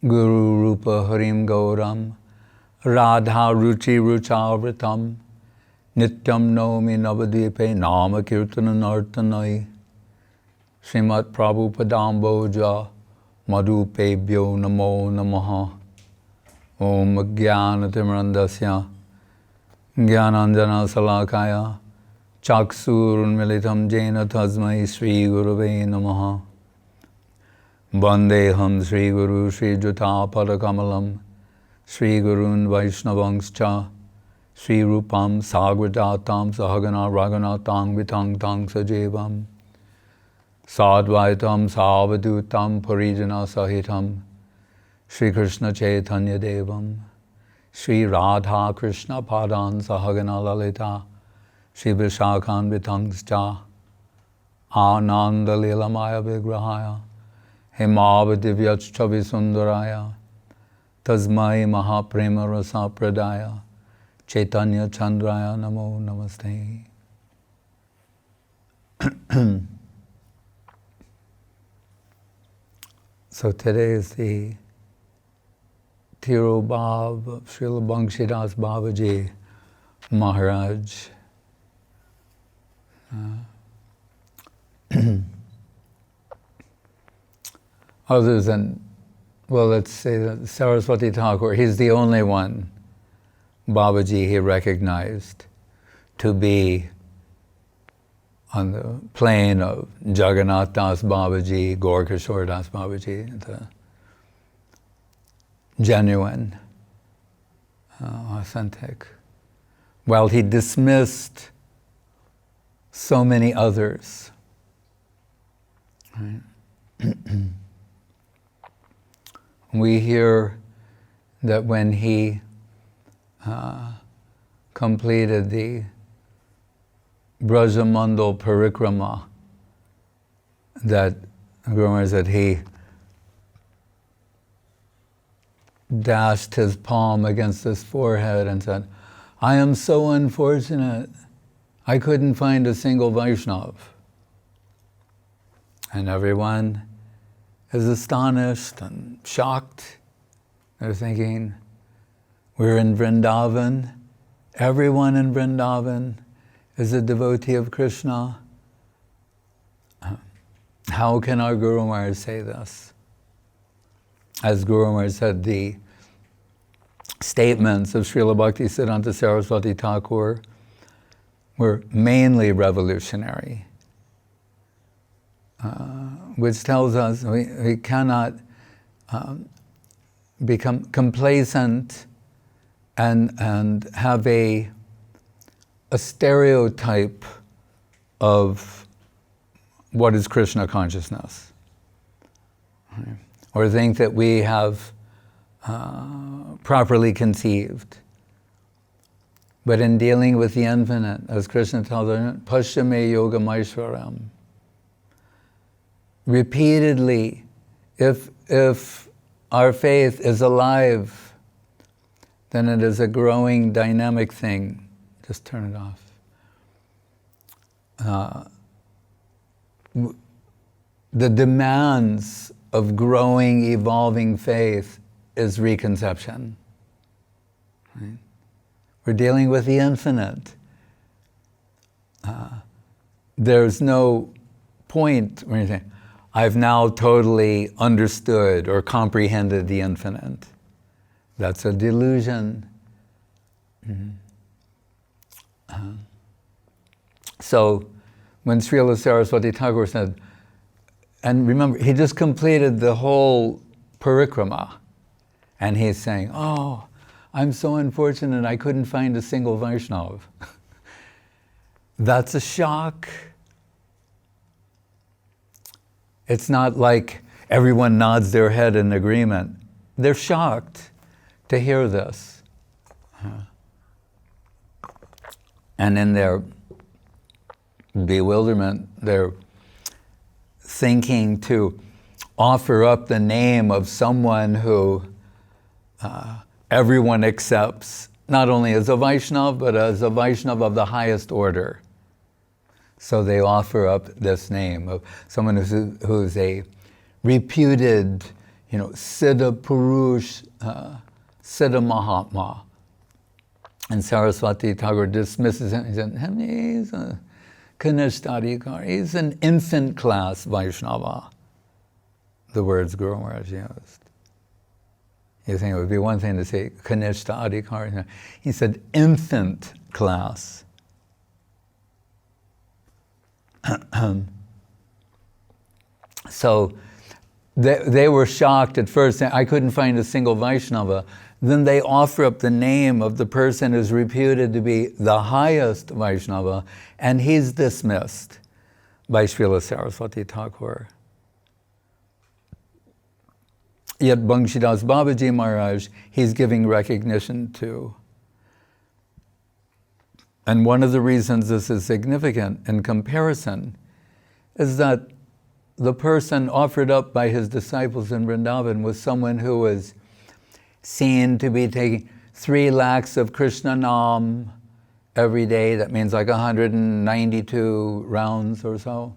Guru Rupa Harim Gauram Radha Ruchi Ruchavritam Nityam Nomi Navadvipe Nama Kirtana Nartanai Srimat Prabhupadamboja Madhupebhyo Namo Namaha Om Jnanatimrandasya Jnananjana Salakaya Chaksurunmilitam Jena Tasmai Sri Gurave Namaha Vandeham Sri Guru Sri Juta Padakamalam Sri Gurun Vaishnavangscha Sri Rupam Sagradatam Sahagana Raghunatam Vitang Tang Sajevam Sadvaitam Savadutam Parijana Sahitam Sri Krishna Chaitanya Devam Sri Radha Krishna Padan Sahagana Lalita Sri Vishakhan Vitangscha Ananda Lilamaya Vigrahaya Himavadivyachcha Visundaraya Tasmai Mahaprema Rasa Pradaya Chaitanya Chandraya Namo Namaste. So today is the Tirobhav of Srila Vamshi Das Babaji Maharaj. Other than, well, let's say that Saraswati Thakur, he's the only one, Babaji, he recognized to be on the plane of Jagannath Das Babaji, Gaur-Kishore Das Babaji, the genuine, authentic. While he dismissed so many others. Right? We hear that when he completed the Brajamandal Parikrama, that Guru Maharaj said he dashed his palm against his forehead and said, I am so unfortunate, I couldn't find a single Vaishnava. And everyone is astonished and shocked. They're thinking, we're in Vrindavan, everyone in Vrindavan is a devotee of Krishna. How can our Guru Maharaj say this? As Guru Maharaj said, the statements of Srila Bhakti Siddhanta Saraswati Thakur were mainly revolutionary, which tells us we cannot become complacent and have a stereotype of what is Krishna consciousness, or think that we have properly conceived. But in dealing with the infinite, as Krishna tells us, Pashyame Yoga Maishwaram, repeatedly, if our faith is alive, then it is a growing, dynamic thing. Just turn it off. The demands of growing, evolving faith is reconception. Right? We're dealing with the infinite. There's no point where you say, I've now totally understood or comprehended the infinite. That's a delusion. So when Srila Saraswati Thakur said, and remember, he just completed the whole parikrama, and he's saying, oh, I'm so unfortunate I couldn't find a single Vaishnava. That's a shock. It's not like everyone nods their head in agreement. They're shocked to hear this. And in their bewilderment, they're thinking to offer up the name of someone who everyone accepts, not only as a Vaishnava, but as a Vaishnava of the highest order. So they offer up this name of someone who's a reputed, Siddha Purush, Siddha Mahatma. And Saraswati Thakur dismisses him. He said, he's a Kanishta, he's an infant class Vaishnava. The words Guru Maharaj used. You think it would be one thing to say Kanishta Adhikari. He said infant class. So they were shocked at first. I couldn't find a single Vaishnava. Then they offer up the name of the person who's reputed to be the highest Vaishnava, and he's dismissed by Srila Saraswati Thakur. Yet Vamshi Das Babaji Maharaj, he's giving recognition to. And one of the reasons this is significant in comparison is that the person offered up by his disciples in Vrindavan was someone who was seen to be taking 3 lakhs of Krishna Nam every day. That means like 192 rounds or so.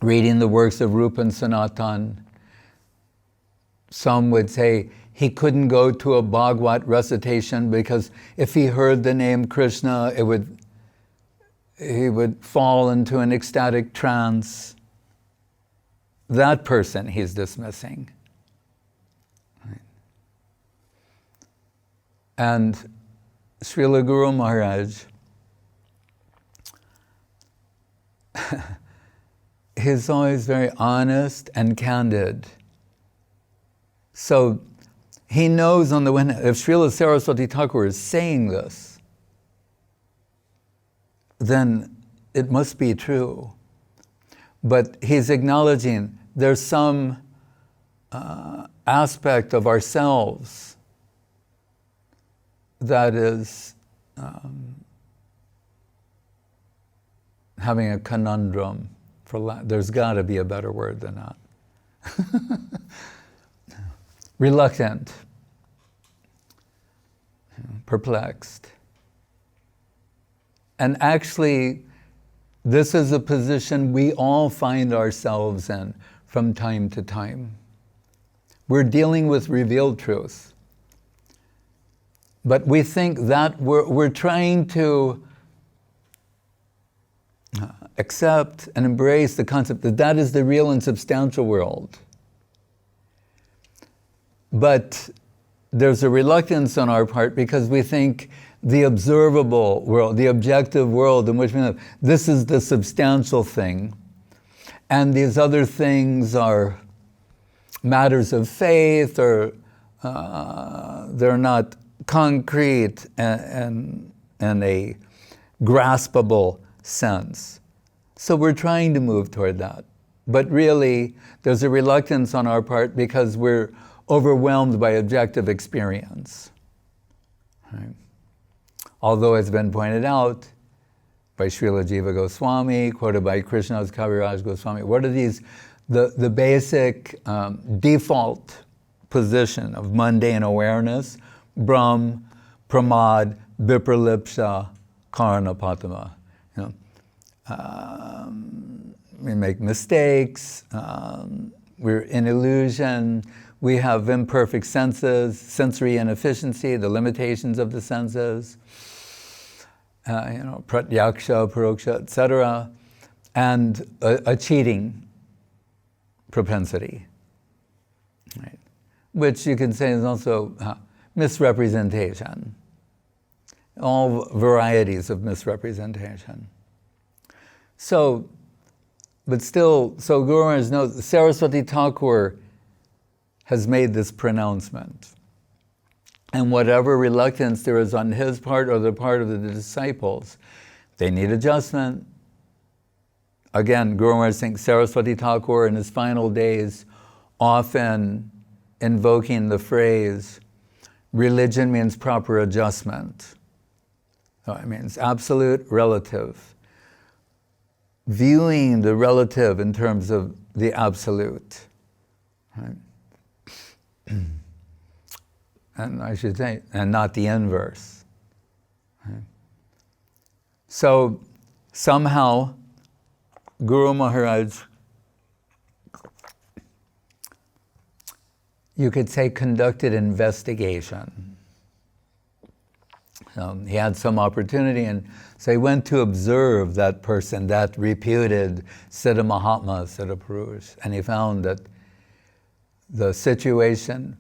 Reading the works of Rupa and Sanatan. Some would say he couldn't go to a Bhagavat recitation because if he heard the name Krishna, he would fall into an ecstatic trance. That person he's dismissing. And Srila Guru Maharaj, he's always very honest and candid. So he knows on the one hand, if Srila Saraswati Thakur is saying this, then it must be true. But he's acknowledging there's some aspect of ourselves that is having a conundrum. There's got to be a better word than that. Reluctant, perplexed. And actually, this is a position we all find ourselves in from time to time. We're dealing with revealed truth. But we think that we're trying to accept and embrace the concept that that is the real and substantial world. But there's a reluctance on our part because we think the observable world, the objective world in which we live, this is the substantial thing. And these other things are matters of faith, or they're not concrete in a graspable sense. So we're trying to move toward that. But really, there's a reluctance on our part because we're overwhelmed by objective experience. Right? Although it's been pointed out by Srila Jiva Goswami, quoted by Krishna's Kaviraj Goswami, what are these, the basic default position of mundane awareness? Brahm, Pramad, Vipralipsa, Karanapatama. We make mistakes, we're in illusion, we have imperfect senses, sensory inefficiency, the limitations of the senses, pratyaksha, paroksha, etc., and a cheating propensity, right? Which you can say is also misrepresentation, all varieties of misrepresentation. So, but still, so Guru Maharaj knows, Saraswati Thakur has made this pronouncement. And whatever reluctance there is on his part or the part of the disciples, they need adjustment. Again, Guru Maharaj thinks Saraswati Thakur in his final days often invoking the phrase, religion means proper adjustment. So it means absolute, relative. Viewing the relative in terms of the absolute. Right? And I should say, and not the inverse. Right? So somehow, Guru Maharaj you could say, conducted investigation. He had some opportunity, and so he went to observe that person, that reputed Siddha Mahatma, Siddha Purush, and he found that the situation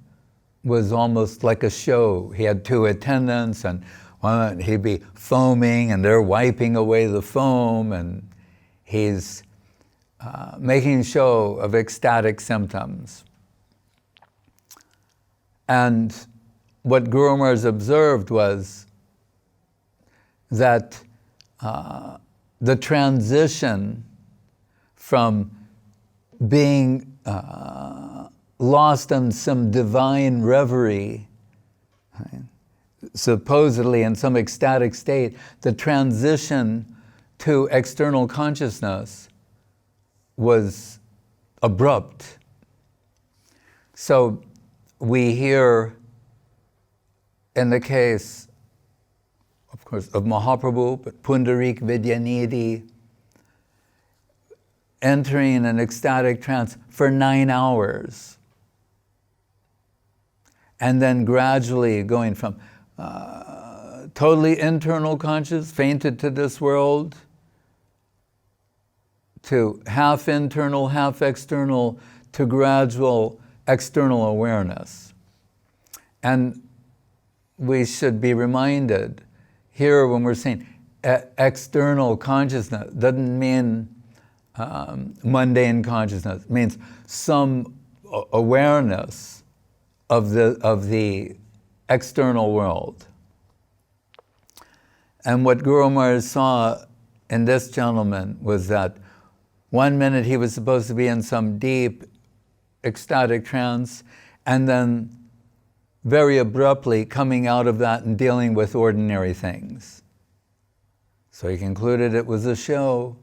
was almost like a show. He had two attendants, and he'd be foaming, and they're wiping away the foam, and he's making show of ecstatic symptoms. And what Guru Maharaj observed was that the transition from being lost in some divine reverie, right, supposedly in some ecstatic state, the transition to external consciousness was abrupt. So we hear in the case, of course, of Mahaprabhu, but Pundarik Vidyanidhi, entering an ecstatic trance for 9 hours, and then gradually going from totally internal conscious, fainted to this world, to half internal, half external, to gradual external awareness. And we should be reminded here when we're saying external consciousness, doesn't mean mundane consciousness. It means some awareness of the external world. And what Guru Maharaj saw in this gentleman was that 1 minute he was supposed to be in some deep ecstatic trance, and then very abruptly coming out of that and dealing with ordinary things. So he concluded it was a show.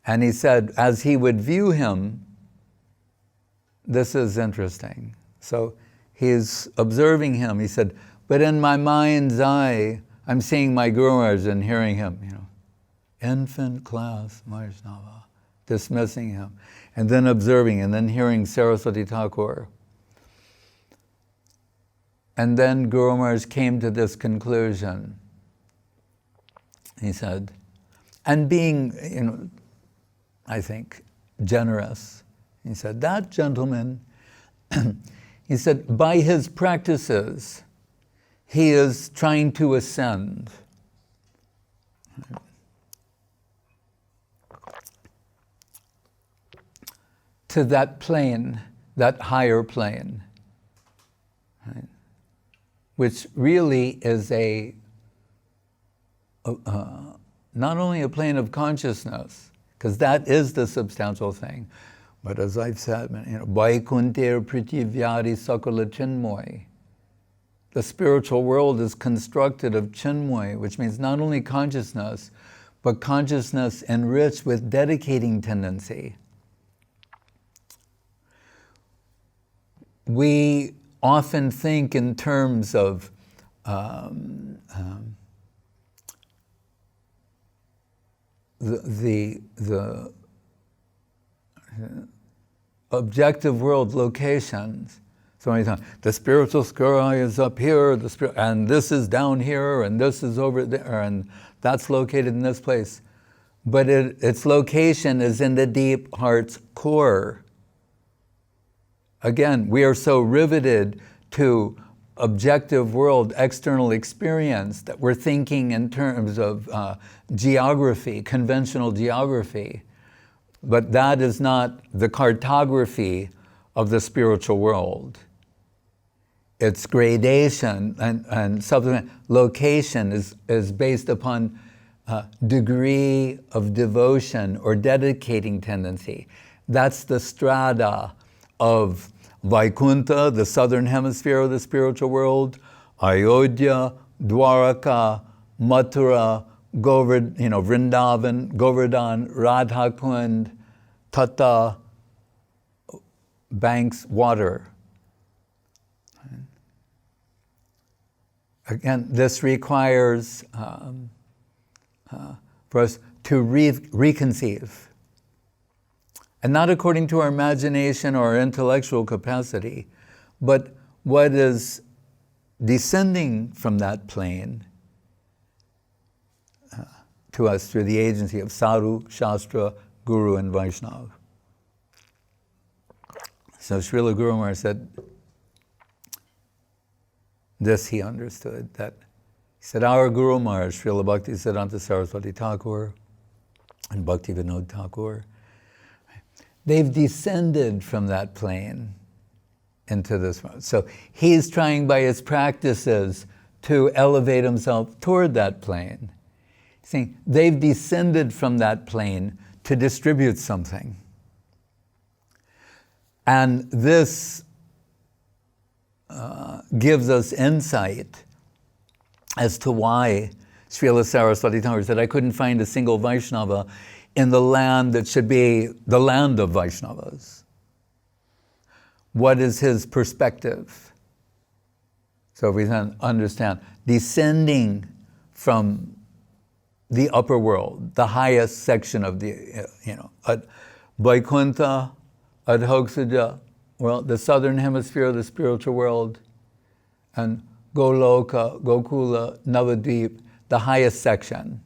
And he said, as he would view him, this is interesting. So he's observing him. He said, but in my mind's eye, I'm seeing my Guru Maharaj and hearing him, infant class Vaishnava, dismissing him, and then observing, and then hearing Saraswati Thakur. And then Guru Maharaj came to this conclusion. He said, and being, I think, generous, he said, that gentleman, he said, by his practices, he is trying to ascend. To that plane, that higher plane, right? Which really is not only a plane of consciousness, because that is the substantial thing, but as I've said, Vaikuntir Pritivyadi Sakala Chinmoy. The spiritual world is constructed of Chinmoy, which means not only consciousness, but consciousness enriched with dedicating tendency. We often think in terms of the objective world locations. So many times, the spiritual sky is up here, and this is down here, and this is over there, and that's located in this place. But its location is in the deep heart's core. Again, we are so riveted to objective world, external experience, that we're thinking in terms of geography, conventional geography. But that is not the cartography of the spiritual world. Its gradation and subsequent location is based upon degree of devotion or dedicating tendency. That's the strata of Vaikuntha, the southern hemisphere of the spiritual world, Ayodhya, Dwaraka, Mathura, Vrindavan, Govardhan, Radhakund, Tata, banks, water. Again, this requires for us to reconceive. And not according to our imagination or our intellectual capacity, But what is descending from that plane to us through the agency of Sadhu, Shastra, Guru, and Vaishnava. So Srila Guru Maharaj said, this he understood, that he said, our Guru Maharaj, Srila Bhakti Siddhanta Saraswati Thakur and Bhakti Vinod Thakur, they've descended from that plane into this world. So he's trying by his practices to elevate himself toward that plane. Saying they've descended from that plane to distribute something. And this gives us insight as to why Srila Saraswati Thakur said, I couldn't find a single Vaishnava in the land that should be the land of Vaishnavas. What is his perspective? So if we then understand, descending from the upper world, the highest section of the, Vaikuntha, Adhokshaja, well, the southern hemisphere of the spiritual world, and Goloka, Gokula, Navadvip, the highest section.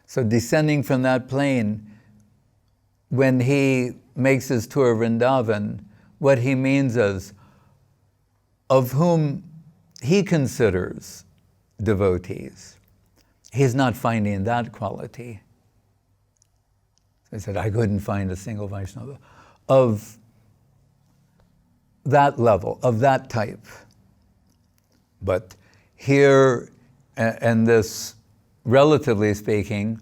So descending from that plane, when he makes his tour of Vrindavan, what he means is, of whom he considers devotees, he's not finding that quality. So he said, I couldn't find a single Vaishnava of that level, of that type. But here, and this, relatively speaking,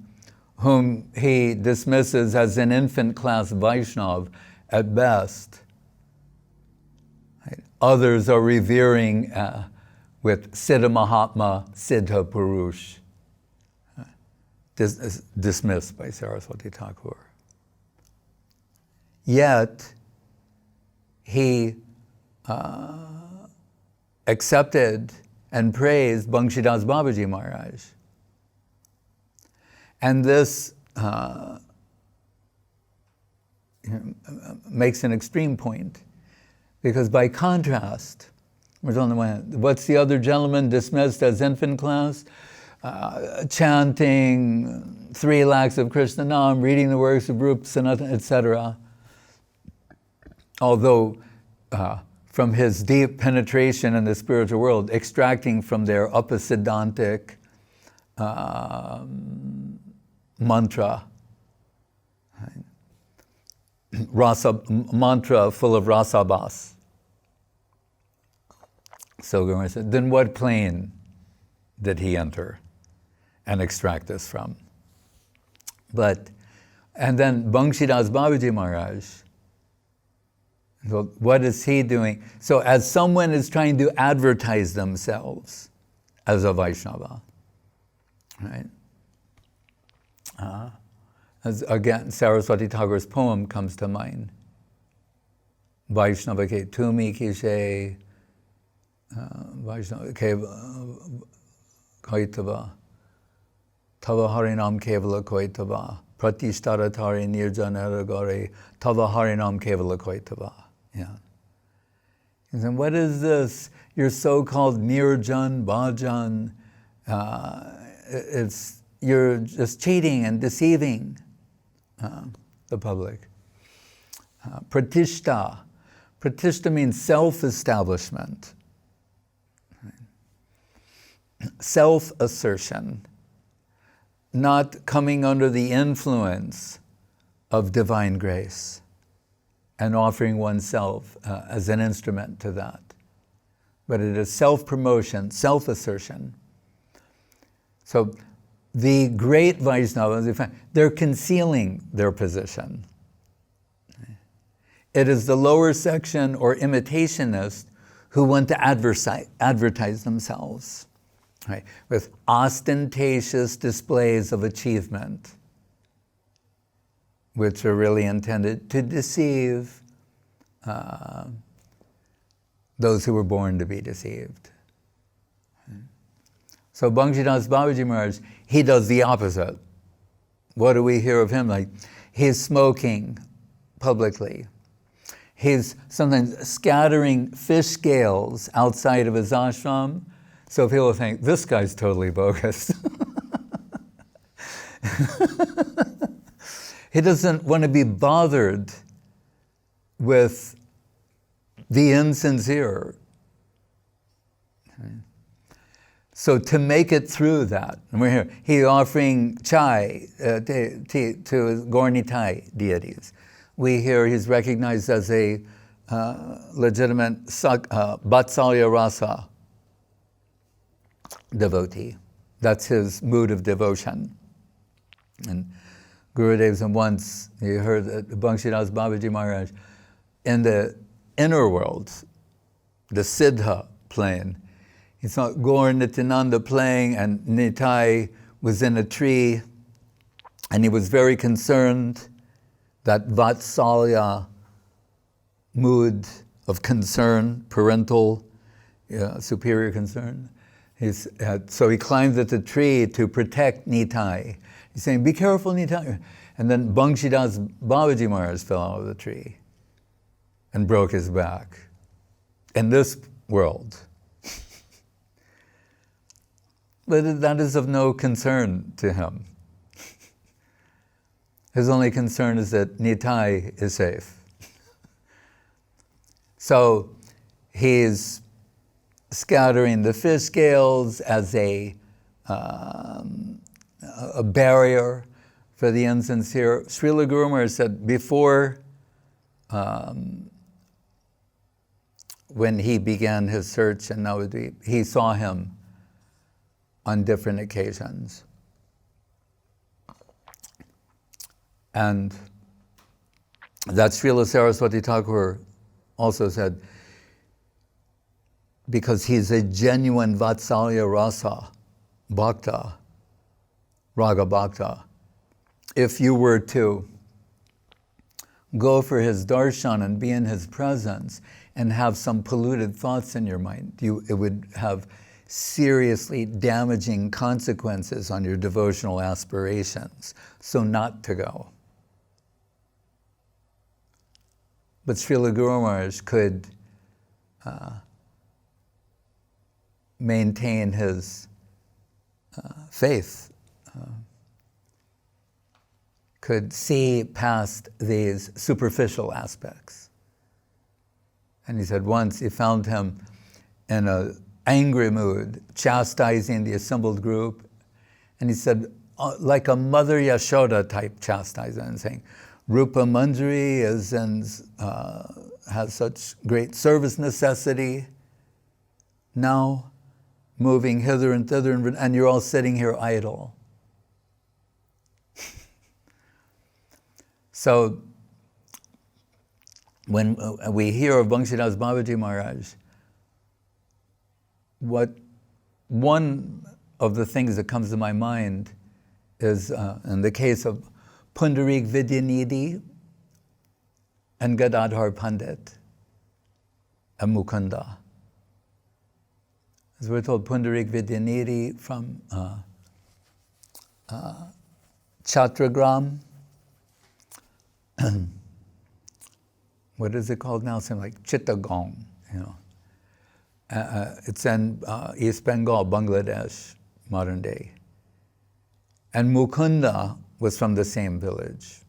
whom he dismisses as an infant class Vaishnava at best, right? Others are revering with Siddha Mahatma, Siddha Purush, dismissed by Saraswati Thakur. Yet, he accepted and praised Vamshi Das Babaji Maharaj. And this makes an extreme point, because by contrast, what's the other gentleman dismissed as infant class? Chanting 3 lakhs of Krishna Nam, reading the works of Rupa Sanatana, etc. Although from his deep penetration in the spiritual world, extracting from their upasiddhantic mantra, mantra full of rasabhas. So Guru said, then what plane did he enter and extract this from? And then Vamshi Das Babaji Maharaj, so what is he doing? So as someone is trying to advertise themselves as a Vaishnava, right? As again, Saraswati Thakur's poem comes to mind. Vaishnava ke tumi kishe, Vaishnava ke kaitava, tava harinam kevala kaitava, pratishtharatari nirjana gare, tava harinam kevala kaitava. Yeah. And then what is this? Your so-called nirjan, bhajan, you're just cheating and deceiving the public. Pratishta. Pratishta means self-establishment. Self-assertion. Not coming under the influence of divine grace and offering oneself as an instrument to that. But it is self-promotion, self-assertion. So the great Vaishnavas, they're concealing their position. It is the lower section or imitationists who want to advertise themselves, right, with ostentatious displays of achievement, which are really intended to deceive those who were born to be deceived. So Vamshi Das Babaji Maharaj, he does the opposite. What do we hear of him? Like, he's smoking publicly. He's sometimes scattering fish scales outside of his ashram, so people think, this guy's totally bogus. He doesn't want to be bothered with the insincere. So to make it through that, and we're here, he's offering chai to Gaur-Nitai deities. We hear he's recognized as a legitimate vatsalya-rasa devotee. That's his mood of devotion. And Gurudev said once, you heard Vamshi Das Babaji Maharaj, in the inner world, the Siddha plane, he saw Gaur Nityananda playing, and Nitai was in a tree, and he was very concerned, that vatsalya mood of concern, parental, superior concern. So he climbed at the tree to protect Nitai. He's saying, be careful, Nitai. And then Vamshi Das Babaji Maharaj fell out of the tree and broke his back. In this world. But that is of no concern to him. His only concern is that Nitai is safe. So he's scattering the fish scales as a barrier for the insincere. Srila Guru Maharaj said before, when he began his search in Navadvip, he saw him on different occasions. And that Srila Saraswati Thakur also said, because he's a genuine vatsalya-rasa bhakta, raga bhakta, if you were to go for his darshan and be in his presence and have some polluted thoughts in your mind, it would have seriously damaging consequences on your devotional aspirations, so not to go. But Srila Guru Maharaj could maintain his faith, could see past these superficial aspects. And he said once he found him in an angry mood, chastising the assembled group, and he said, like a Mother Yashoda type chastising, and saying, Rupa Manjari has such great service necessity, now moving hither and thither, and you're all sitting here idle. So when we hear of Vamshi Das Babaji Maharaj, one of the things that comes to my mind is in the case of Pundarik Vidyanidhi and Gadadhar Pandit and Mukunda. As we're told, Pundarik Vidyanidhi from Chatragram. What is it called now? Something like Chittagong, it's in East Bengal, Bangladesh, modern day. And Mukunda was from the same village.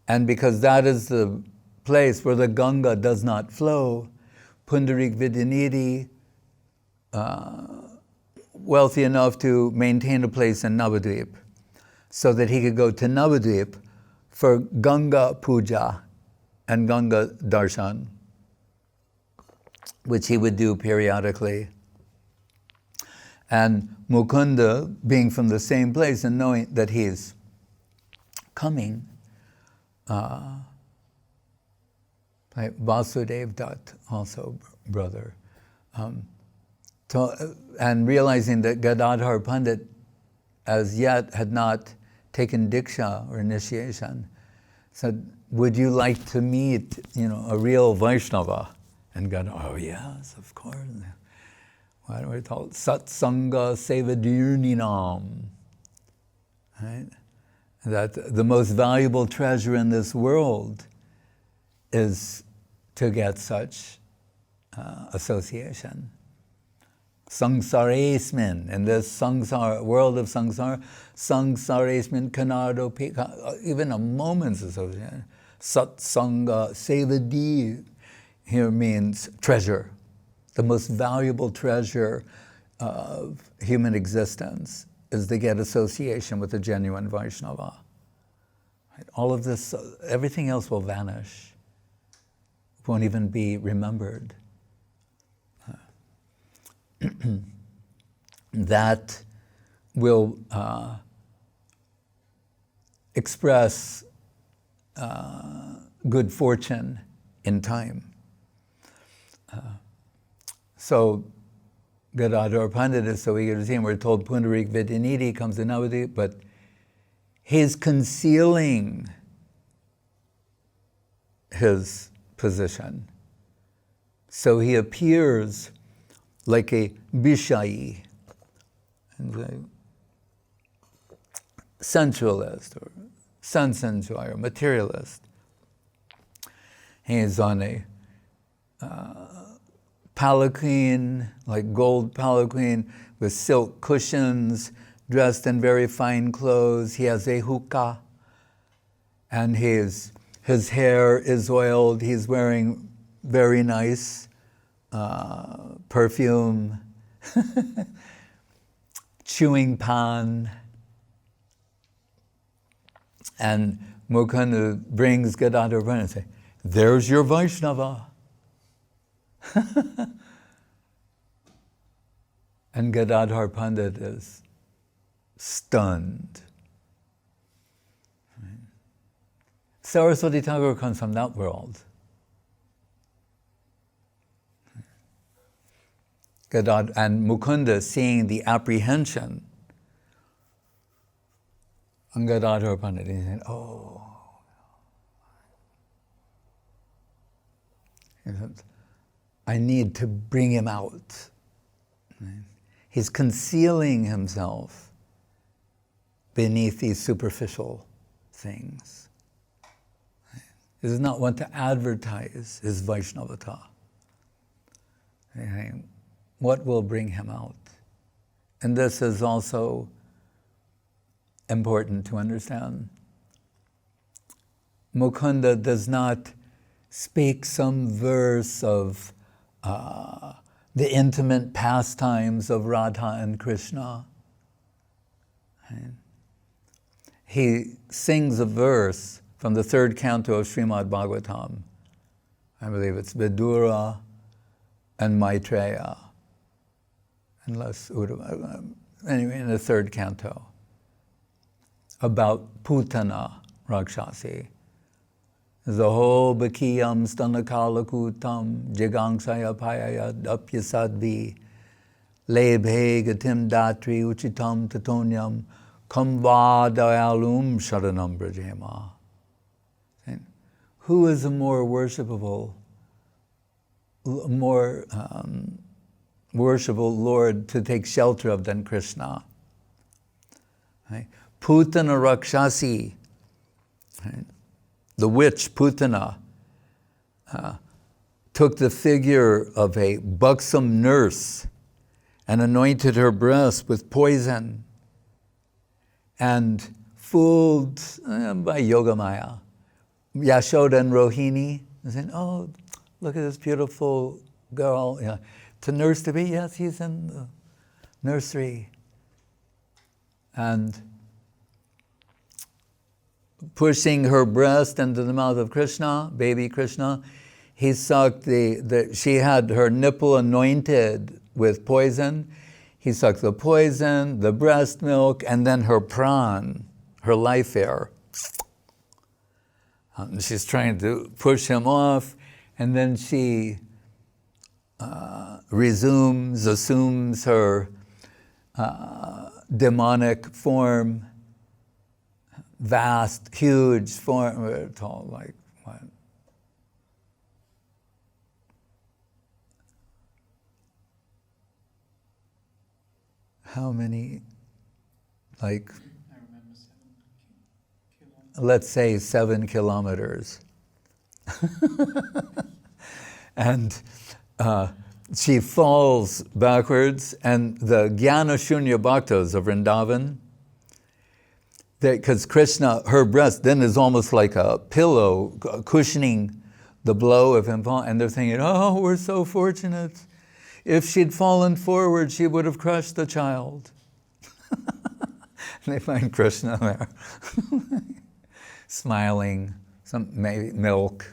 And because that is the place where the Ganga does not flow, Pundarik Vidyanidhi, wealthy enough to maintain a place in Navadvip, so that he could go to Navadvip for Ganga Puja and Ganga Darshan, which he would do periodically. And Mukunda, being from the same place and knowing that he's coming, like Vasudev Dutt, also brother, and realizing that Gadadhar Pandit as yet had not taken Diksha or initiation, said, would you like to meet, a real Vaishnava? And God, oh yes, of course. Why do we call it Satsanga Sevadirninam? Right? That the most valuable treasure in this world is to get such association. Samsaresmin, in this world of samsara, samsaresmin kanado, even a moment's association. Satsanga, sevadi, here means treasure. The most valuable treasure of human existence is to get association with a genuine Vaishnava. Right? All of this, everything else will vanish, won't even be remembered. That will express good fortune in time. So Gadadhar Pandit is so eager to see him. We're told Pundarik Vidyanidhi comes in Navadip, but he's concealing his position. So he appears like a Bishayi, and a sensualist, or sense-enjoyer, or materialist. He's on a palanquin, like gold palanquin, with silk cushions, dressed in very fine clothes. He has a hookah, and his hair is oiled. He's wearing very nice perfume, chewing pan, and Mukunda brings Gadadhar Pandit and say, "There's your Vaishnava." And Gadadhar Pandit is stunned. Saraswati Thakur comes from that world. And Mukunda, seeing the apprehension on Gadadhar Pandit, he said, "Oh." He said, "I need to bring him out." He's concealing himself beneath these superficial things. He does not want to advertise his Vaishnavata. What will bring him out? And this is also important to understand. Mukunda does not speak some verse of the intimate pastimes of Radha and Krishna. He sings a verse from the third canto of Srimad Bhagavatam. I believe it's Vidura and Maitreya. Anyway, in the third canto, about Putana Rakshasi. Zaho bakiyam stanakalakutam jigangsaya payaya apyasadvi lebhe gatim datri uchitam tatonyam kamvadayalum sharanam brajema. Who is a more worshipable Lord to take shelter of than Krishna? Right? Putana Rakshasi, right? The witch Putana took the figure of a buxom nurse and anointed her breast with poison and fooled by Yogamaya, Yashoda and Rohini, and said, "Oh, look at this beautiful girl. Yeah. To nurse to be, yes, he's in the nursery." And pushing her breast into the mouth of Krishna, baby Krishna, he sucked she had her nipple anointed with poison. He sucked the poison, the breast milk, and then her pran, her life air. She's trying to push him off, and then she assumes her demonic form, vast, huge form. We're told, like, what? How many, like, I remember 7 kilometers. Let's say 7 kilometers. And she falls backwards, and the Jnana Shunya Bhaktas of Vrindavan, because Krishna, her breast then is almost like a pillow cushioning the blow of him falling, and they're thinking, oh, we're so fortunate. If she'd fallen forward, she would have crushed the child. And they find Krishna there, smiling, some maybe milk,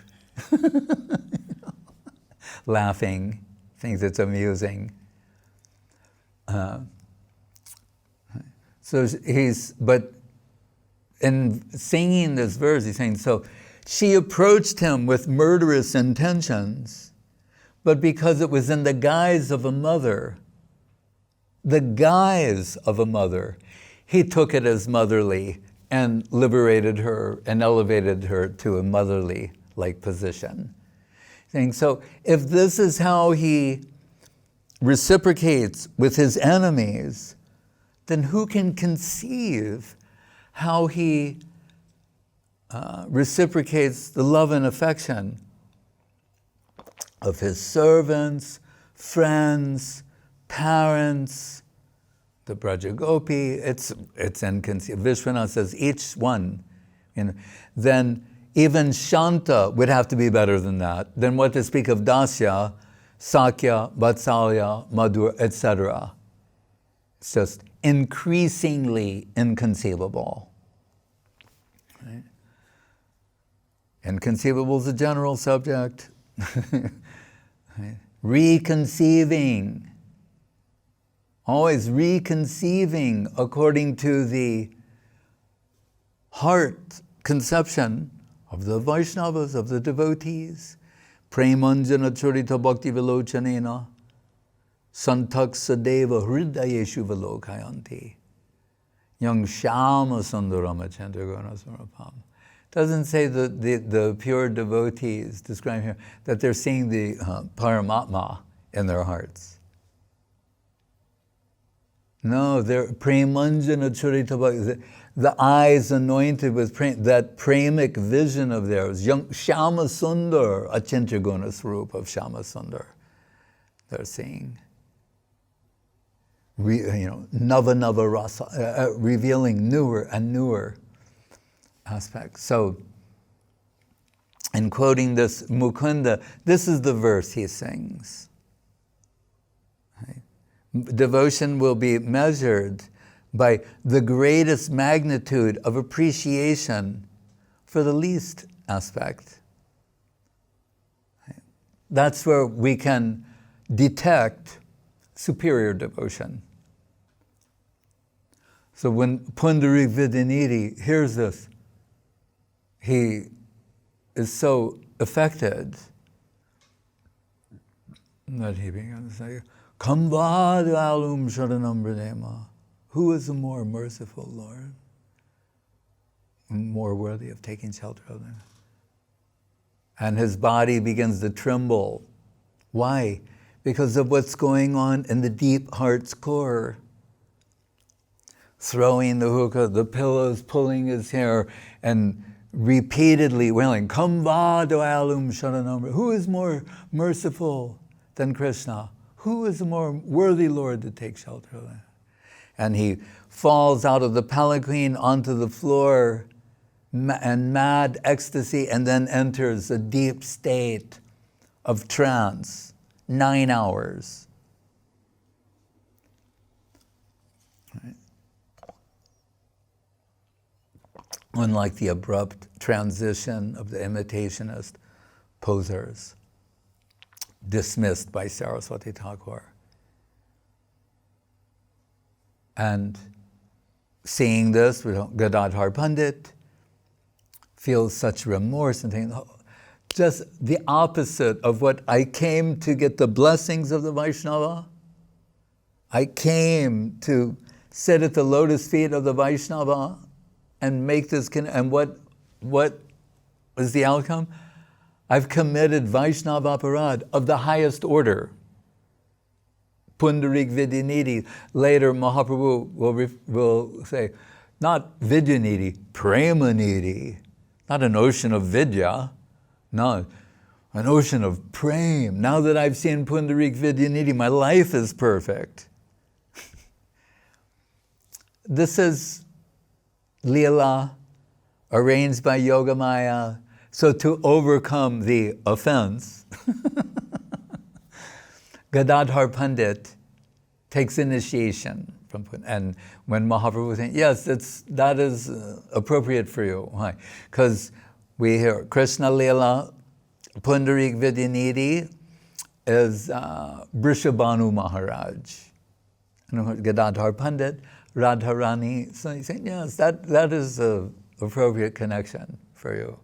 laughing, thinks it's amusing. But in singing this verse, he's saying, so she approached him with murderous intentions, but because it was in the guise of a mother, he took it as motherly and liberated her and elevated her to a motherly-like position. Saying, so if this is how he reciprocates with his enemies, then who can conceive how he reciprocates the love and affection of his servants, friends, parents, the Braja Gopi? It's inconceivable. Vishwanath says each one. Then even Shanta would have to be better than that. Then what to speak of Dasya, Sakya, Vatsalya, Madhur, etc. It's just increasingly inconceivable. Right? Inconceivable is a general subject. Right? Reconceiving. Always reconceiving according to the heart conception of the Vaishnavas, of the devotees. Premanjana charita bhakti vilochanena santak sadeva hridayeshu vilokayanti yang shama sundarama chandragona samapam. Doesn't say the pure devotees described here that they're seeing the Paramatma in their hearts. No, they're premanjana charita bhakti. The eyes anointed with that pramic vision of theirs, young Shama Sundar, Achintya Guna Swarup of Shama Sundar, they're seeing. Nava rasa, revealing newer and newer aspects. So, in quoting this Mukunda, this is the verse he sings. Right? Devotion will be measured by the greatest magnitude of appreciation for the least aspect. That's where we can detect superior devotion. So when Pundarik Vidyanidhi hears this, he is so affected that he begins to say, Kambad alum sharanam pranema. Who is the more merciful Lord? More worthy of taking shelter of them? And his body begins to tremble. Why? Because of what's going on in the deep heart's core. Throwing the hookah, the pillows, pulling his hair, and repeatedly wailing, Kambado alum sharanam. Who is more merciful than Krishna? Who is the more worthy Lord to take shelter of them? And he falls out of the palanquin onto the floor in mad ecstasy, and then enters a deep state of trance, 9 hours. Right. Unlike the abrupt transition of the imitationist posers, dismissed by Saraswati Thakur. And seeing this, Gadadhar Pandit feels such remorse and thinking, just the opposite of what I came to get the blessings of the Vaishnava. I came to sit at the lotus feet of the Vaishnava and make this, and what was the outcome? I've committed Vaishnava aparad of the highest order. Pundarik Vidyanidhi. Later, Mahaprabhu will say, not Vidyanidhi, Premanidhi. Not an ocean of Vidya. No. an ocean of prem. Now that I've seen Pundarik Vidyanidhi, my life is perfect. This is Leela, arranged by Yogamaya. So to overcome the offense, Gadadhar Pandit takes initiation from Pundarik. And when Mahaprabhu was saying, yes, that is appropriate for you. Why? Because we hear Krishna Leela, Pundarik Vidyanidhi is Vrishabhanu Maharaj. And Gadadhar Pandit, Radharani. So he's saying, yes, that is an appropriate connection for you.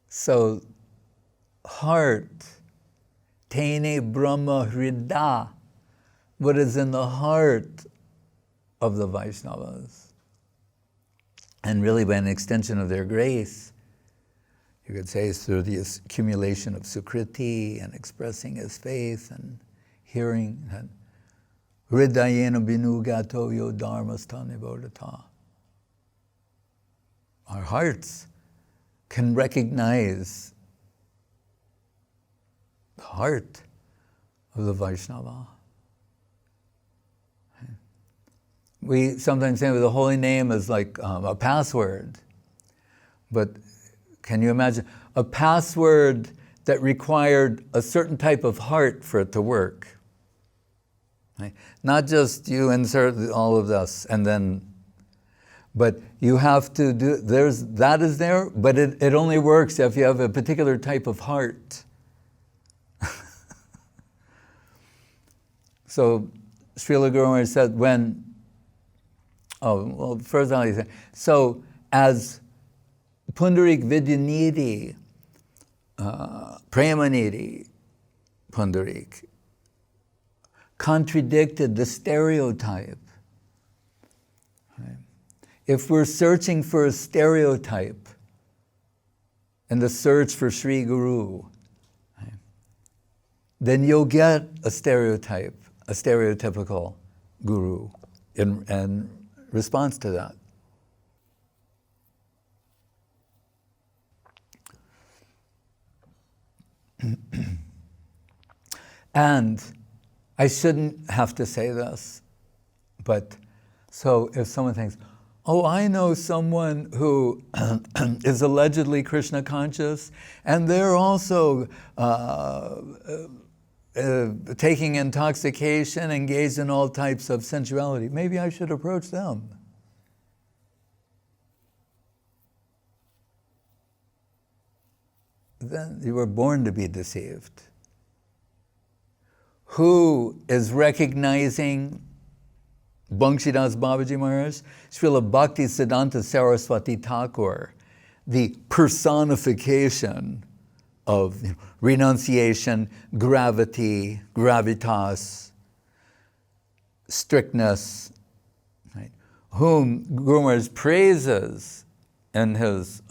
So, heart, Tene Brahma Hrida, what is in the heart of the Vaishnavas. And really by an extension of their grace, you could say it's through the accumulation of sukriti and expressing his faith and hearing. And Hridayena binugato yo dharmastha bodhata. Our hearts can recognize the heart of the Vaishnava. We sometimes say the holy name is like a password, but can you imagine a password that required a certain type of heart for it to work? Right? Not just you insert all of this and then, but you have to do, that is there, but it only works if you have a particular type of heart. So Srila Guru Maharaj said first of all he said, so as Pundarik Vidyanidhi, Premanidhi Pundarik, contradicted the stereotype. Right? If we're searching for a stereotype in the search for Sri Guru, right, then you'll get a stereotype, a stereotypical guru in response to that. And I shouldn't have to say this, but so if someone thinks, oh, I know someone who is allegedly Krishna conscious, and they're also taking intoxication, engaged in all types of sensuality, maybe I should approach them. Then you were born to be deceived. Who is recognizing Vamshi Das Babaji Maharaj? Srila Bhakti Siddhanta Saraswati Thakur, the personification of renunciation, gravity, gravitas, strictness, right? Whom Guru Maharaj praises in his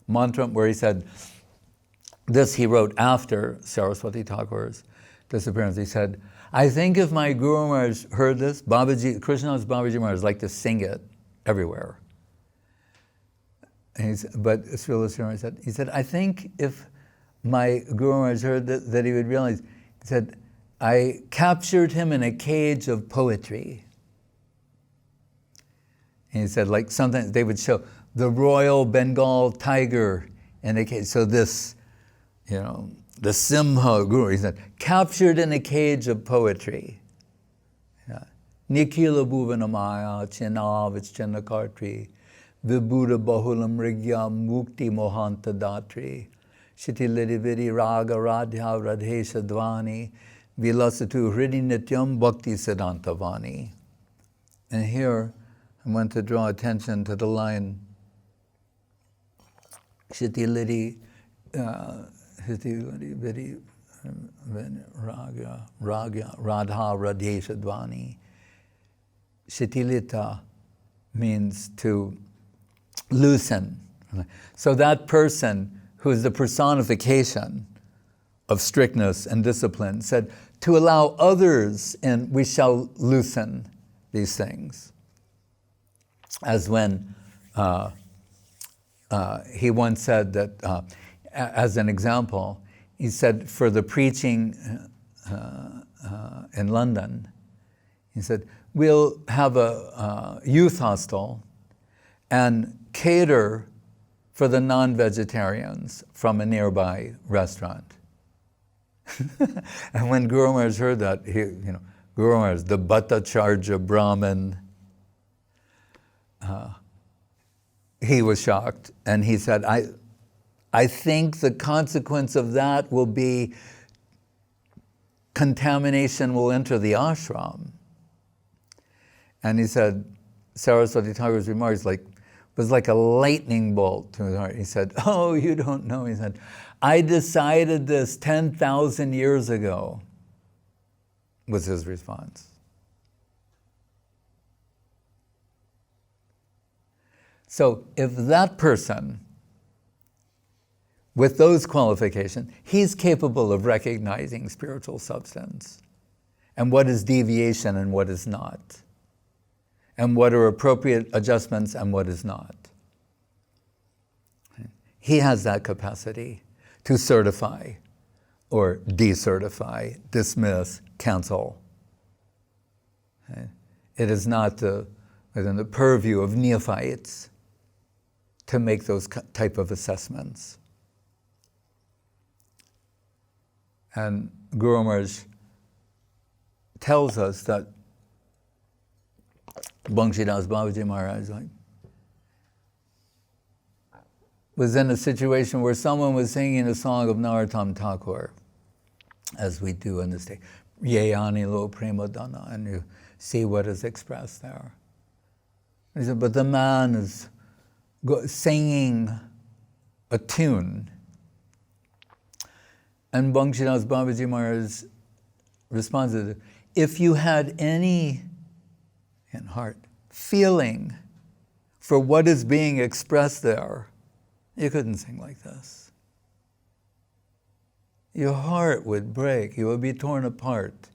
mantra, where he said, this he wrote after Saraswati Thakur's disappearance. He said, I think if my Guru Maharaj heard this, Krishna's Babaji Maharaj liked to sing it everywhere. But Srila Sri said, I think if my Guru Maharaj heard that he would realize, he said, I captured him in a cage of poetry. And he said, like sometimes they would show the Royal Bengal tiger in a cage. So this, the Simha Guru, he said, captured in a cage of poetry. Yeah. Nikhila-bhuvana-maya, Chinavich Chinnakartri, Vibhuda Bahulam Rigya Mukti Mohanta Datri, Shitilidi Vidi Raga Radhya Radhesha Dvani, Vilasatu Hridi Nityam Bhakti Siddhanta Vani. And here I want to draw attention to the line Shitilidi Vidi Raga Radha Radhesha Dvani. Shitilita means to loosen. So that person who is the personification of strictness and discipline said, to allow others in, we shall loosen these things. As when he once said that, as an example, he said for the preaching in London, he said, we'll have a youth hostel and cater for the non-vegetarians from a nearby restaurant. And when Guru Maharaj heard that, Guru Maharaj, the Bhattacharya Brahmin, he was shocked, and he said, I think the consequence of that will be contamination will enter the ashram. And he said, Saraswati Thakur's remarks was like a lightning bolt to his heart. He said, oh, you don't know. He said, I decided this 10,000 years ago, was his response. So if that person, with those qualifications, he's capable of recognizing spiritual substance and what is deviation and what is not, and what are appropriate adjustments and what is not. He has that capacity to certify or decertify, dismiss, cancel. It is not within the purview of neophytes to make those type of assessments. And Guru Maharaj tells us that Vamshi Das Babaji Maharaj was in a situation where someone was singing a song of Narottam Thakur, as we do in this day, Yayani Lo Prema Dana, and you see what is expressed there. He said, but the man is singing a tune. And Vamshi Das Babaji Maharaj responded, if you had any in heart feeling for what is being expressed there, you couldn't sing like this. Your heart would break, you would be torn apart.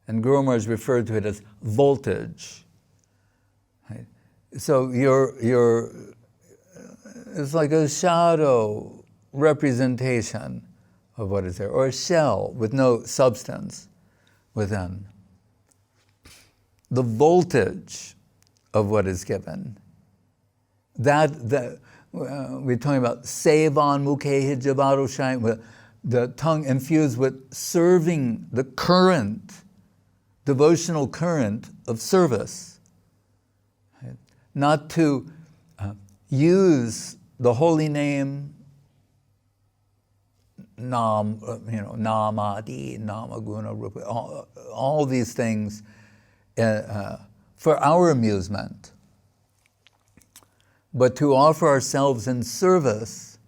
And Guru Maharaj referred to it as voltage. Right? So it's like a shadow representation of what is there, or a shell with no substance within. The voltage of what is given. That we're talking about sevan mukhe hijabaro shine, the tongue infused with serving the current, devotional current of service. Right? Not to use the holy name, namadi, namaguna, rupa, all these things for our amusement, but to offer ourselves in service.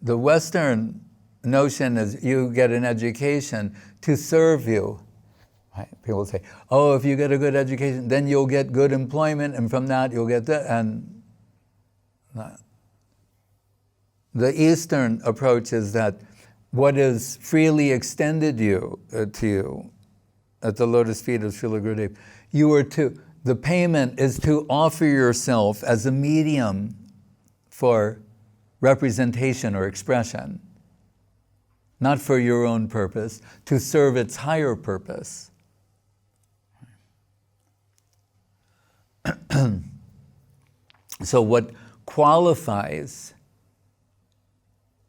The Western notion is you get an education to serve you. Right? People say, oh, if you get a good education, then you'll get good employment, and from that you'll get that. And the Eastern approach is that what is freely extended to you at the lotus feet of Srila Gurudev, the payment is to offer yourself as a medium for representation or expression, not for your own purpose, to serve its higher purpose. So what qualifies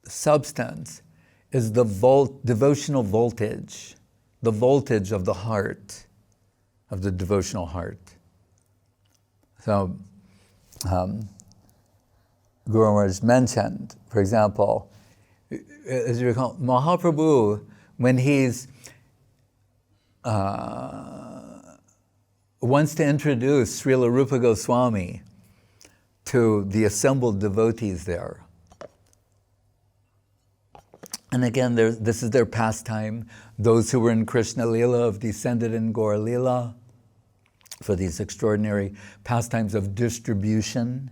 substance is the devotional voltage, the voltage of the heart, of the devotional heart. So, Guru Maharaj mentioned, for example, as you recall, Mahaprabhu, when he's wants to introduce Srila Rupa Goswami to the assembled devotees there. And again, this is their pastime. Those who were in Krishna Lila have descended in Gaur Lila for these extraordinary pastimes of distribution.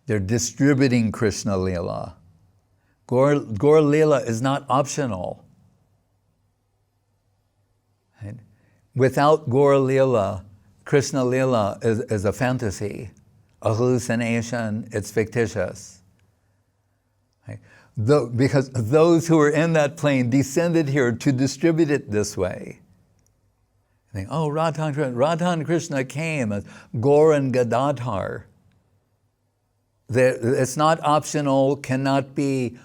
They're distributing Krishna Lila. Gaur Lila is not optional. Right? Without Gaur Lila, Krishna Lila is a fantasy, a hallucination, it's fictitious. Right? Because those who were in that plane descended here to distribute it this way. Think, oh, Radha and Krishna came as Gaur and Gadadhar. It's not optional, cannot be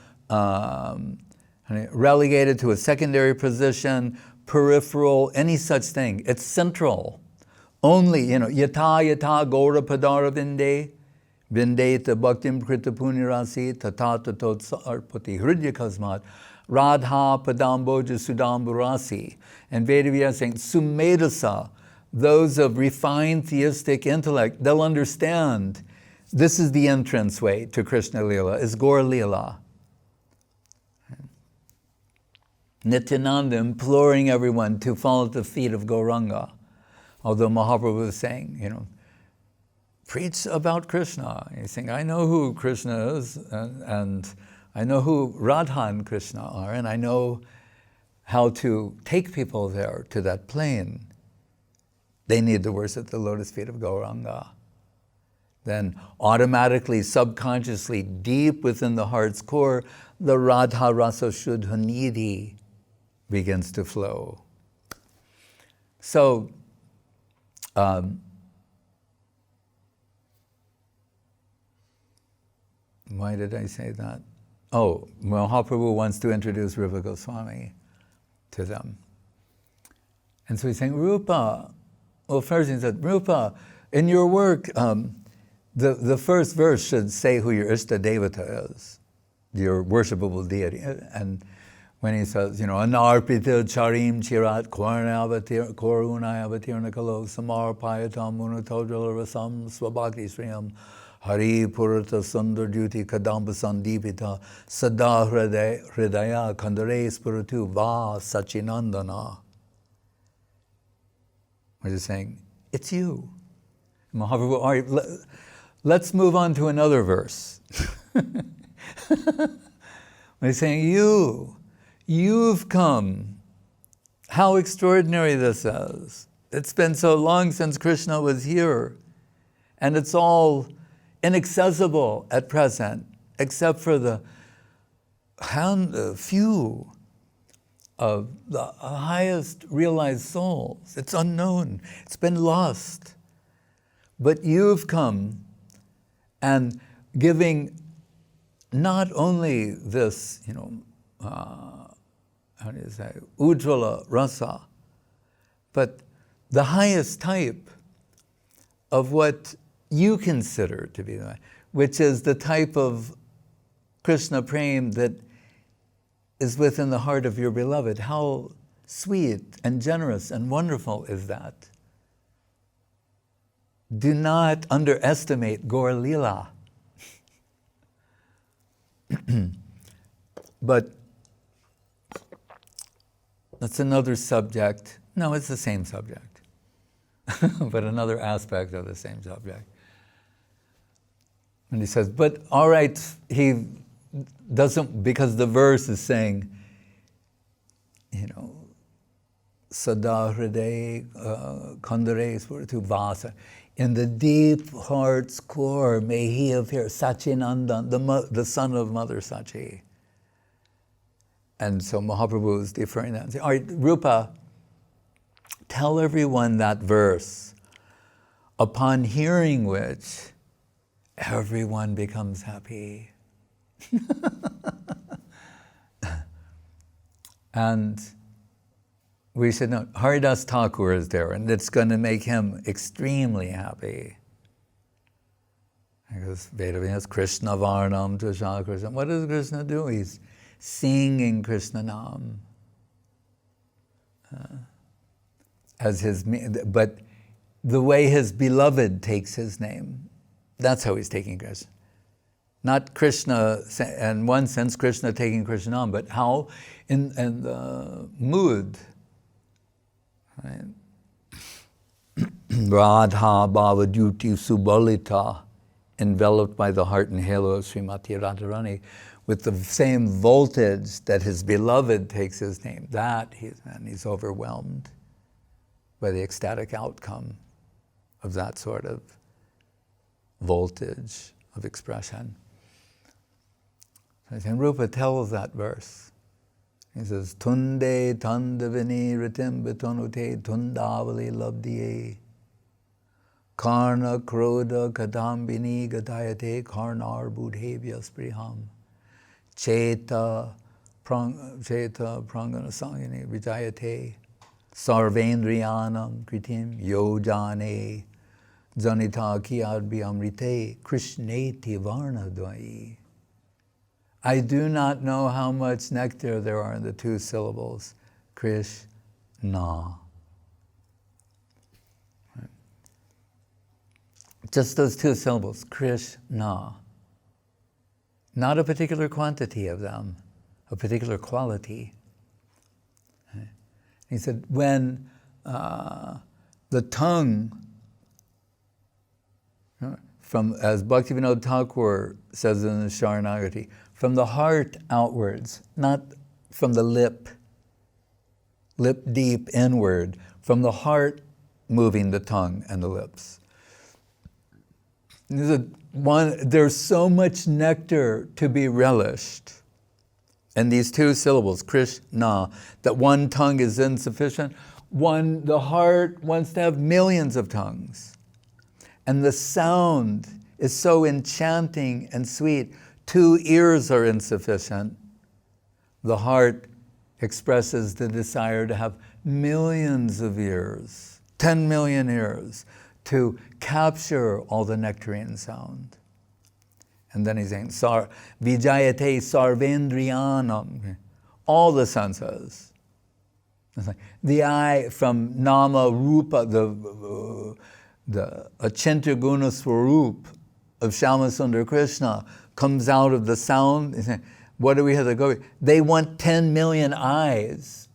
relegated to a secondary position, peripheral, any such thing. It's central. Only, yata gaura padara vinde, vindeta bhaktim krita punirasi, tata tatot sarpati hridya kasmat, radha padamboja sudamburasi. And Vedavya is saying, sumedasa, those of refined theistic intellect, they'll understand this is the entrance way to Krishna Lila, is Gaur Lila. Nityananda imploring everyone to fall at the feet of Gauranga. Although Mahaprabhu was saying, preach about Krishna. He's saying, I know who Krishna is, and I know who Radha and Krishna are, and I know how to take people there to that plane. They need to worship the lotus feet of Gauranga. Then automatically, subconsciously, deep within the heart's core, the Radha Rasa Shuddha Nidhi begins to flow. So, why did I say that? Oh, Mahaprabhu wants to introduce Rupa Goswami to them. And so he's saying, Rupa, well, first he said, Rupa, in your work, the first verse should say who your Ishta Devata is, your worshipable deity. And when he says, Anarpita charim chirat korunayavatirna kalo samar payatam munatodjala rasam swabhakti sriyam hari purata sundar duty kadamba sandipita sada hridaya kandare spiritu va sachinandana. We're just saying, it's you. Mahaprabhu, all right, let's move on to another verse. We're saying, you've come. How extraordinary this is. It's been so long since Krishna was here, and it's all inaccessible at present, except for the few of the highest realized souls. It's unknown. It's been lost. But you've come and giving not only this, ujjvala rasa, but the highest type of what you consider to be the, which is the type of Krishna prem that is within the heart of your beloved. How sweet and generous and wonderful is that? Do not underestimate Gaur Lila. But that's another subject. No, it's the same subject, but another aspect of the same subject. And he says, but all right, he doesn't, because the verse is saying, Sada Hriday Kandare Spiritu Vasa. In the deep heart's core, may he appear, Sachinandan, the son of Mother Sachi. And so Mahaprabhu is deferring that and saying, all right, Rupa, tell everyone that verse, upon hearing which everyone becomes happy. And we said, no, Haridas Thakur is there, and it's going to make him extremely happy. Because Vedavina has Krishna Varnam Tushal Krishna. What does Krishna do? He's singing Krishna Nam. As his, but the way his beloved takes his name, that's how he's taking Krishna. Not Krishna, in one sense, Krishna taking Krishna Nam, but how in the mood. Right? Radha Bhava Duty Subalita, enveloped by the heart and halo of Srimati Radharani, with the same voltage that his beloved takes his name. That he's overwhelmed by the ecstatic outcome. of that sort of voltage of expression. And Rupa tells that verse. He says, Tunde tandavini ritim bitonute tundavali labdiye karna kroda kadambini gadayate karnar budhevya spriham cheta prangana sangini vijayate sarvendriyanam kritim yojane janita kiyadbi amrite krishneti varnadvai. I do not know how much nectar there are in the two syllables, Krishna. Just those two syllables, Krishna. Not a particular quantity of them, a particular quality. He said, when the tongue, from, as Bhaktivinoda Thakur says in the Sharanagati, from the heart outwards, not from the lip deep inward, from the heart moving the tongue and the lips. There's so much nectar to be relished in these two syllables, Krishna, that one tongue is insufficient. The heart wants to have millions of tongues. And the sound is so enchanting and sweet. 2 ears are insufficient. The heart expresses the desire to have millions of ears, 10 million ears, to capture all the nectarine sound. And then he's saying, Vijayate sarvendriyanam, all the senses. It's like the eye from nama rupa, the achintya guna swarup of Shyamasundar Krishna comes out of the sound. What do we have to go? They want 10 million eyes,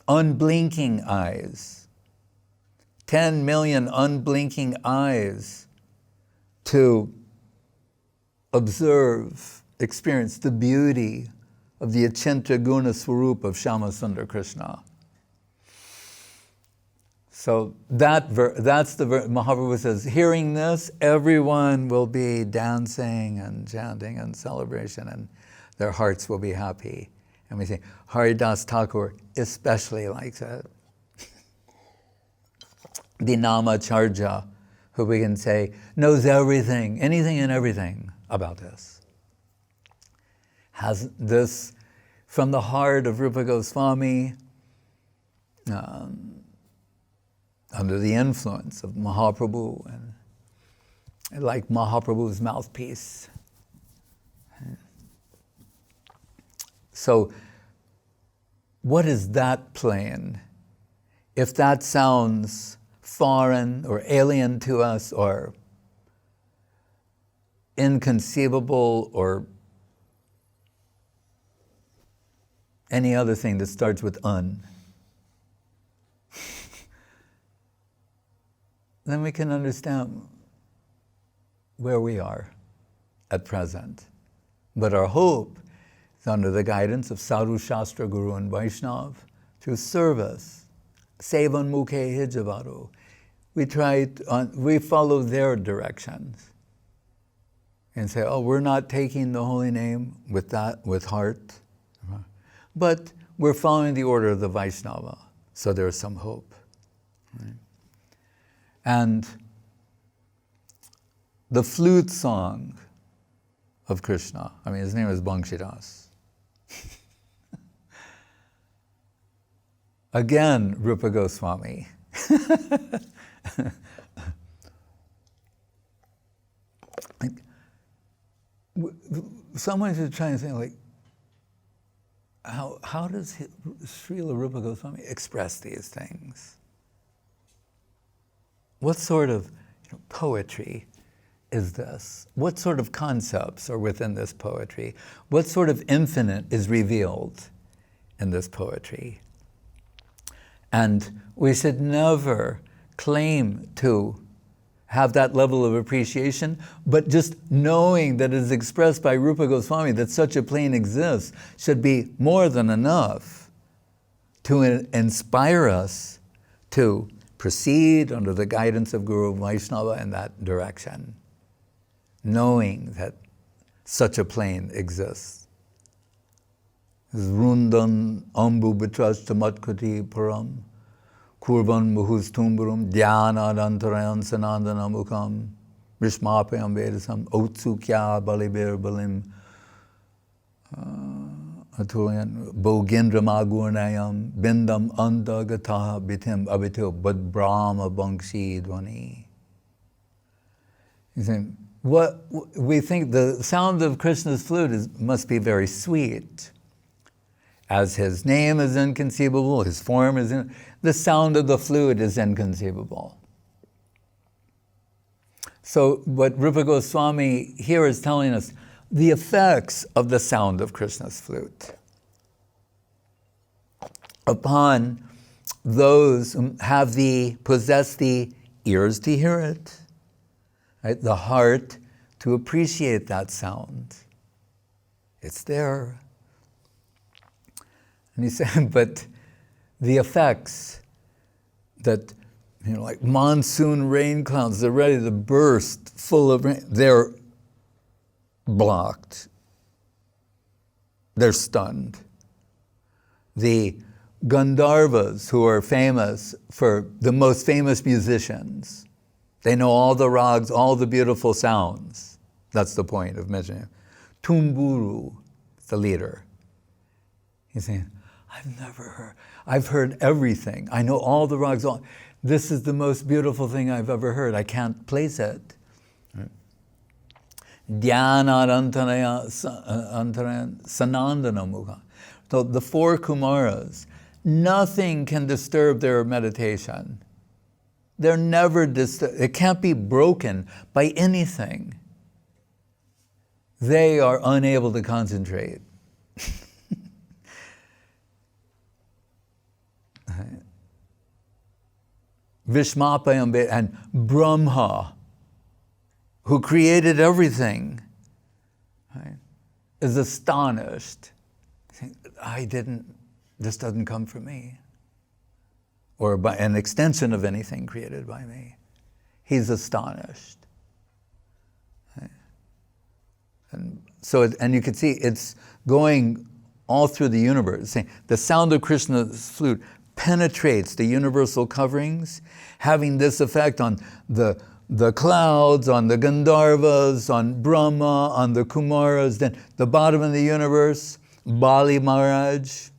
unblinking eyes. 10 million unblinking eyes to observe, experience the beauty of the achintya guna swarup of Shyamasundar Krishna. So that's the Mahaprabhu says, hearing this, everyone will be dancing and chanting and celebration, and their hearts will be happy. And we say, Haridas Thakur especially likes it. The Namacharya, who we can say, knows everything, anything and everything about this. Has this from the heart of Rupa Goswami, under the influence of Mahaprabhu, and like Mahaprabhu's mouthpiece. So, what is that playing? If that sounds foreign or alien to us or inconceivable or any other thing that starts with un, then we can understand where we are at present. But our hope is under the guidance of Sadhu Shastra Guru and Vaishnava through service. Sevan mukhe hijavaru. We follow their directions and say, oh, we're not taking the holy name with heart, but we're following the order of the Vaishnava, so there's some hope. Right? And the flute song of Krishna, his name is Vamshi Das. Again, Rupa Goswami. Someone is trying to think, how does Srila Rupa Goswami express these things? What sort of poetry is this? What sort of concepts are within this poetry? What sort of infinite is revealed in this poetry? And we should never claim to have that level of appreciation, but just knowing that it is expressed by Rupa Goswami, that such a plane exists, should be more than enough to inspire us to proceed under the guidance of Guru Vaishnava in that direction, knowing that such a plane exists. Rundan ambu bitras tamatkriti param kurvan muhustumburum dhyana adantarayan sanandanamukam vishmapayam vedasam otsukya balibir balim Atuyan Bogendra Magurnayam Bindam Andagataha Bitim Abito Bad Brahma Bangshi Dwani. You think, what we think the sound of Krishna's flute must be very sweet. As his name is inconceivable, his form is the sound of the flute is inconceivable. So what Rupa Goswami here is telling us, the effects of the sound of Krishna's flute upon those who possess the ears to hear it, right? The heart to appreciate that sound. It's there. And he said, but the effects that, like monsoon rain clouds, they're ready to burst full of rain, they're blocked. They're stunned. The Gandharvas, who are famous for the most famous musicians, they know all the rags, all the beautiful sounds. That's the point of mentioning him. Tumburu, the leader. He's saying, I've heard everything. I know all the rags. This is the most beautiful thing I've ever heard. I can't place it. Dhyana antarayan sanandana mukha. So the four Kumaras, nothing can disturb their meditation. They're never disturbed. It can't be broken by anything. They are unable to concentrate. Vishmapayam and Brahma, who created everything, right, is astonished. This doesn't come from me. Or by an extension of anything created by me. He's astonished. Right? And you can see it's going all through the universe. Saying the sound of Krishna's flute penetrates the universal coverings, having this effect on the clouds, on the Gandharvas, on Brahma, on the Kumaras, then the bottom of the universe, Bali Maharaj.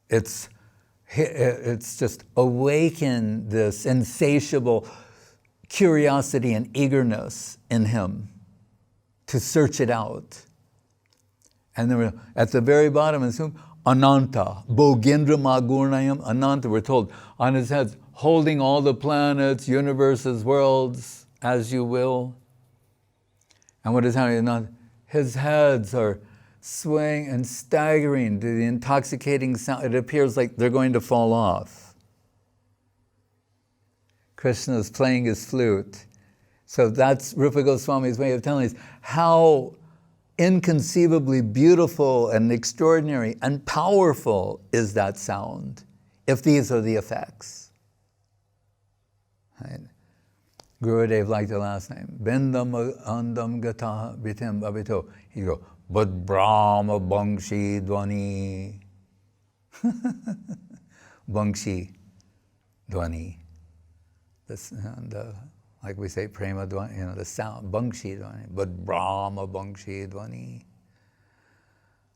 It's just awakened this insatiable curiosity and eagerness in him to search it out. And then at the very bottom is whom? Ananta, Bogendra Magurnayam, Ananta, we're told, on his head, holding all the planets, universes, worlds, as you will. And what is happening? His heads are swaying and staggering to the intoxicating sound. It appears like they're going to fall off. Krishna is playing his flute. So that's Rupa Goswami's way of telling us how inconceivably beautiful and extraordinary and powerful is that sound, if these are the effects. Right? Gurudev liked the last name. Bindam andam gata bitim babito. He go, but Brahma Bangshi Dwani. Bangshi Dwani. Like we say, Prema Dwani, the sound, Bangshi Dwani. But Brahma Bangshi Dwani.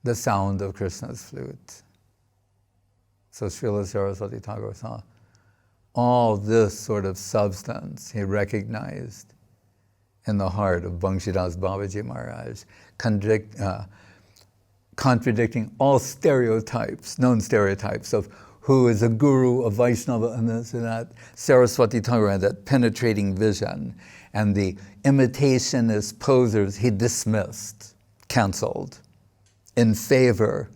The sound of Krishna's flute. So Srila Saraswati Thakur saw all this sort of substance he recognized in the heart of Vamshi Das Babaji Maharaj, contradicting all stereotypes, known stereotypes of who is a guru, a Vaishnava, and this and that. Saraswati Thakur had that penetrating vision, and the imitationist posers he dismissed, canceled, in favor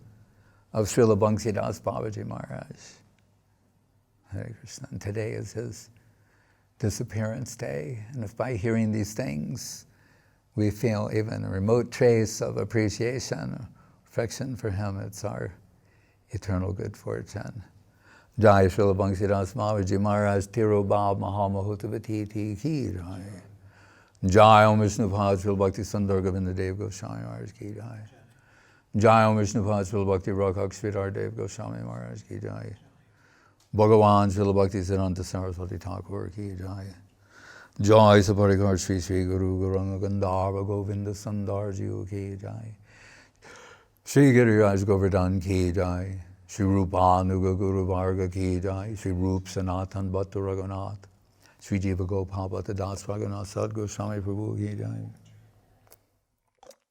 of Srila Vamshi Das Babaji Maharaj. Hare Krishna. And today is his disappearance day, and if by hearing these things we feel even a remote trace of appreciation, affection for him, it's our eternal good fortune. Jai Srila Vamshi Das Babaji Maharaj Tiro Bab Mahamahutavati Ki Jai. Jai Om Vishnu Pad Srila Bhakti Sudhir Goswami Maharaj Ki Jai. Jai Om Vishnu Pad Srila Bhakti Rakhak Sridhar Goswami Maharaj Ki Jai. Bhagavan Srila Bhakti Siddhanta Saraswati Thakur Ki Jai. Jai Saparikar Sri Sri Guru Gauranga Gandhara Govinda Sundar Jiu Ki Jai. Shri Giriraj Govardhan Ki Jai. Shri Rupa Nuga Guru Varga Ki Jai. Shri Rup Sanatan Bhattu Raghunath. Shri Jiva Gopal Bhatta Das Raghunath Sad Goswami Prabhu Ki Jai.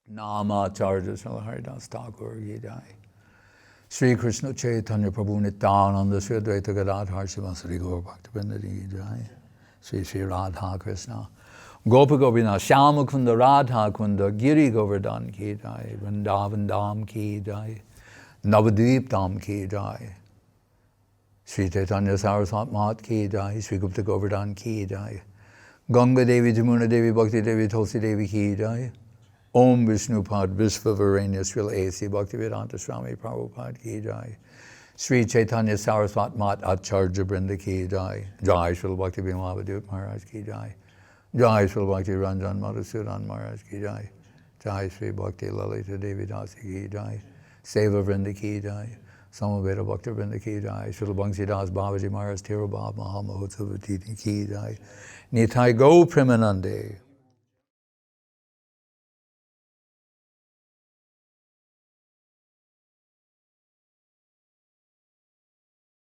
Nama Charja Srila Haridas Thakur Ki Jai. Shri Krishna Chaitanya Prabhu Nityananda Shri Advaita Gadadhar Shivasari Gaur Bhakti Vrindavan Ki Jai. Shri Shri Radha Krishna. Gopa Gopinath Shyama Kunda Radha Kunda Giri Govardhan Ki Jai. Vrindavan Dham Ki Jai. Navadvip Dham Ki Jai. Shri Chaitanya Saraswati Mat Ki Jai. Shri Gupta Govardhan Ki Jai. Ganga Devi Jamuna Devi Bhakti Devi Tulsi Devi Ki Jai. Om Vishnu Pad Vishvavaranya Srila A.C. Bhaktivedanta Swami Prabhupada Ki Jai. Sri Chaitanya Saraswati Mat Acharya Brinda Ki Jai. Jai Srila Bhakti Maharaja Maharaj Ki Jai. Jai Srila Bhakti Ranjan Madhusudan Maharaj Ki Jai. Jai Sri Bhakti Lalita Devi Dasi Ki Jai. Seva Vrinda Ki Jai. Samaveda Bhakti Vrinda Ki Jai. Srila Vamshi Das Babaji Maharaj Tirobab Mahamahutavati Ki Jai. Nitai Go Premanande.